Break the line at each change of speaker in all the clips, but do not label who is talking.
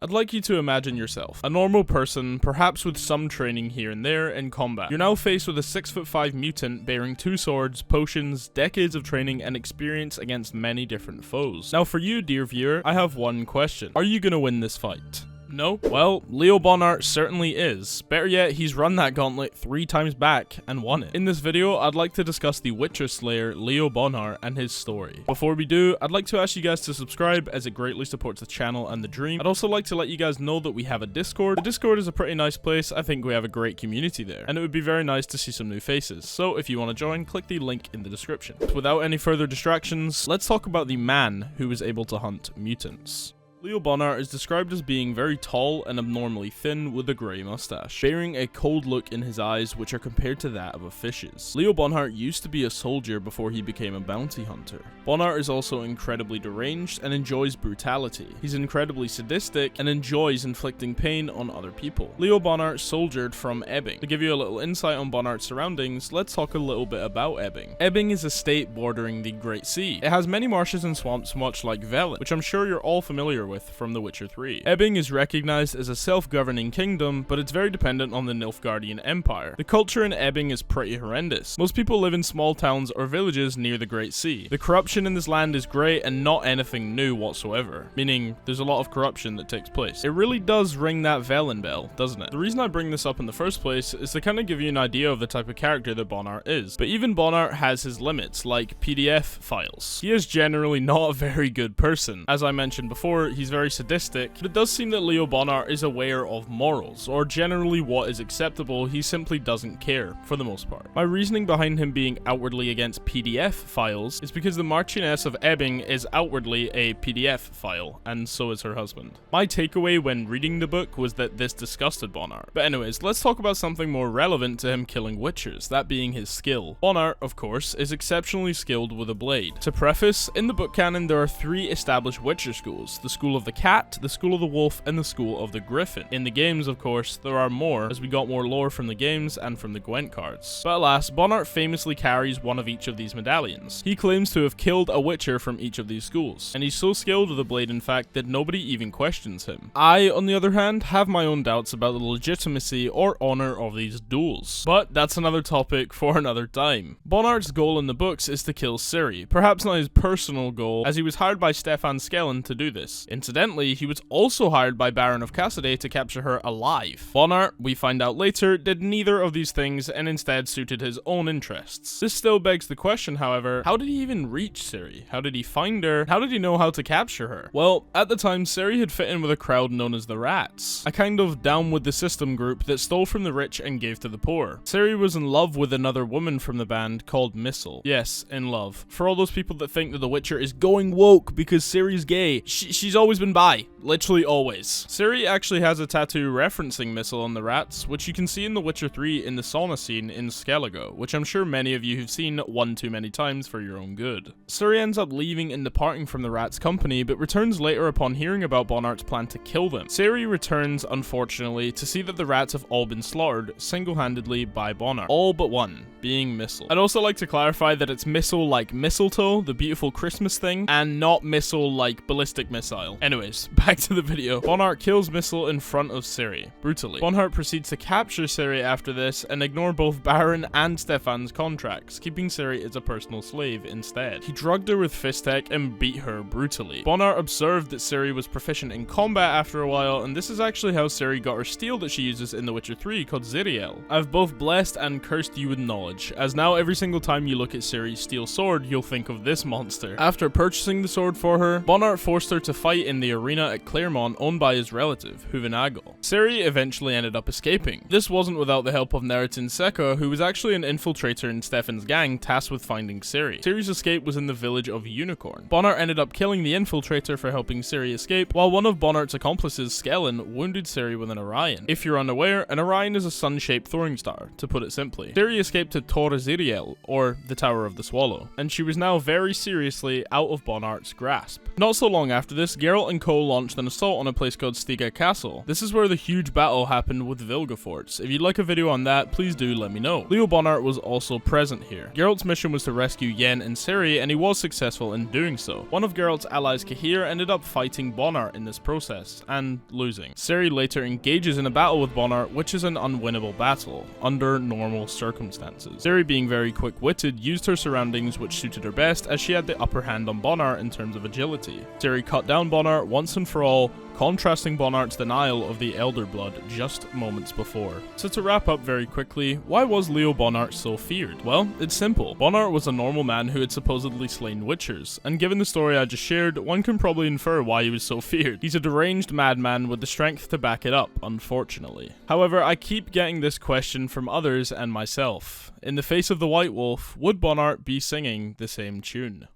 I'd like you to imagine yourself, a normal person, perhaps with some training here and there in combat. You're now faced with a 6'5" mutant bearing 2 swords, potions, decades of training, and experience against many different foes. Now for you, dear viewer, I have one question. Are you gonna win this fight? No? Well, Leo Bonhart certainly is. Better yet, he's run that gauntlet 3 times back and won it. In this video, I'd like to discuss the Witcher Slayer, Leo Bonhart, and his story. Before we do, I'd like to ask you guys to subscribe as it greatly supports the channel and the dream. I'd also like to let you guys know that we have a Discord. The Discord is a pretty nice place. I think we have a great community there, and it would be very nice to see some new faces. So if you want to join, click the link in the description. Without any further distractions, let's talk about the man who was able to hunt mutants. Leo Bonhart is described as being very tall and abnormally thin with a grey mustache, bearing a cold look in his eyes which are compared to that of a fish's. Leo Bonhart used to be a soldier before he became a bounty hunter. Bonhart is also incredibly deranged and enjoys brutality. He's incredibly sadistic and enjoys inflicting pain on other people. Leo Bonhart soldiered from Ebbing. To give you a little insight on Bonhart's surroundings, let's talk a little bit about Ebbing. Ebbing is a state bordering the Great Sea. It has many marshes and swamps much like Velen, which I'm sure you're all familiar with from The Witcher 3. Ebbing is recognized as a self-governing kingdom, but it's very dependent on the Nilfgaardian Empire. The culture in Ebbing is pretty horrendous. Most people live in small towns or villages near the Great Sea. The corruption in this land is great and not anything new whatsoever, meaning there's a lot of corruption that takes place. It really does ring that Velen bell, doesn't it? The reason I bring this up in the first place is to kind of give you an idea of the type of character that Bonhart is. But even Bonhart has his limits, like PDF files. He is generally not a very good person. As I mentioned before, he's very sadistic, but it does seem that Leo Bonhart is aware of morals, or generally what is acceptable. He simply doesn't care, for the most part. My reasoning behind him being outwardly against PDF files is because the Marchioness of Ebbing is outwardly a PDF file, and so is her husband. My takeaway when reading the book was that this disgusted Bonhart. But anyways, let's talk about something more relevant to him killing witchers, that being his skill. Bonhart, of course, is exceptionally skilled with a blade. To preface, in the book canon there are 3 established witcher schools: the School of the Cat, the School of the Wolf, and the School of the Griffin. In the games, of course, there are more, as we got more lore from the games and from the Gwent cards. But alas, Bonhart famously carries one of each of these medallions. He claims to have killed a witcher from each of these schools, and he's so skilled with a blade, in fact, that nobody even questions him. I, on the other hand, have my own doubts about the legitimacy or honor of these duels. But that's another topic for another time. Bonhart's goal in the books is to kill Ciri, perhaps not his personal goal, as he was hired by Stefan Skellen to do this. Incidentally, he was also hired by Baron of Cassaday to capture her alive. Bonhart, we find out later, did neither of these things and instead suited his own interests. This still begs the question, however, how did he even reach Ciri? How did he find her? How did he know how to capture her? Well, at the time, Ciri had fit in with a crowd known as the Rats, a kind of down with the system group that stole from the rich and gave to the poor. Ciri was in love with another woman from the band called Missile. Yes, in love. For all those people that think that The Witcher is going woke because Ciri's gay, she's always been bi. Literally always. Ciri actually has a tattoo referencing Missile on the Rats, which you can see in The Witcher 3 in the sauna scene in Skellige, which I'm sure many of you have seen one too many times for your own good. Ciri ends up leaving and departing from the Rats' company, but returns later upon hearing about Bonhart's plan to kill them. Ciri returns, unfortunately, to see that the Rats have all been slaughtered single-handedly by Bonhart. All but one, being Missile. I'd also like to clarify that it's Missile like mistletoe, the beautiful Christmas thing, and not Missile like ballistic missile. Anyways, back to the video. Bonhart kills Missile in front of Ciri, brutally. Bonhart proceeds to capture Ciri after this and ignore both Baron and Stefan's contracts, keeping Ciri as a personal slave instead. He drugged her with Fistek and beat her brutally. Bonhart observed that Ciri was proficient in combat after a while, and this is actually how Ciri got her steel that she uses in The Witcher 3 called Ziriel. I've both blessed and cursed you with knowledge, as now every single time you look at Ciri's steel sword, you'll think of this monster. After purchasing the sword for her, Bonhart forced her to fight in the arena at Claremont owned by his relative, Huvenagel. Ciri eventually ended up escaping. This wasn't without the help of Neritin Seka, who was actually an infiltrator in Stefan's gang tasked with finding Ciri. Ciri's escape was in the village of Unicorn. Bonhart ended up killing the infiltrator for helping Ciri escape, while one of Bonhart's accomplices, Skellen, wounded Ciri with an Orion. If you're unaware, an Orion is a sun-shaped throwing star, to put it simply. Ciri escaped to Tor Ziriel, or the Tower of the Swallow, and she was now very seriously out of Bonhart's grasp. Not so long after this, Geralt Geralt and co launched an assault on a place called Stiga Castle. This is where the huge battle happened with Vilgefortz. If you'd like a video on that, please do let me know. Leo Bonhart was also present here. Geralt's mission was to rescue Yen and Ciri, and he was successful in doing so. One of Geralt's allies, Cahir, ended up fighting Bonhart in this process, and losing. Ciri later engages in a battle with Bonhart, which is an unwinnable battle, under normal circumstances. Ciri, being very quick-witted, used her surroundings which suited her best, as she had the upper hand on Bonhart in terms of agility. Ciri cut down Bonhart once and for all, contrasting Bonhart's denial of the Elder Blood just moments before. So to wrap up very quickly, why was Leo Bonhart so feared? Well, it's simple. Bonhart was a normal man who had supposedly slain witchers, and given the story I just shared, one can probably infer why he was so feared. He's a deranged madman with the strength to back it up, unfortunately. However, I keep getting this question from others and myself. In the face of the White Wolf, would Bonhart be singing the same tune?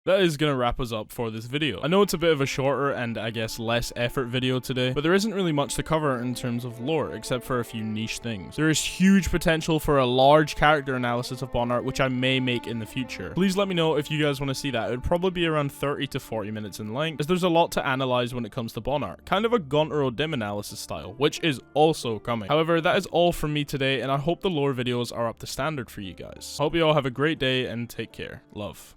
That is going to wrap us up for this video. I know it's a bit of a shorter and I guess less effort video today, but there isn't really much to cover in terms of lore, except for a few niche things. There is huge potential for a large character analysis of Bonhart, which I may make in the future. Please let me know if you guys want to see that. It would probably be around 30 to 40 minutes in length, as there's a lot to analyze when it comes to Bonhart. Kind of a Gunter O'Dim analysis style, which is also coming. However, that is all from me today, and I hope the lore videos are up to standard for you guys. I hope you all have a great day and take care. Love.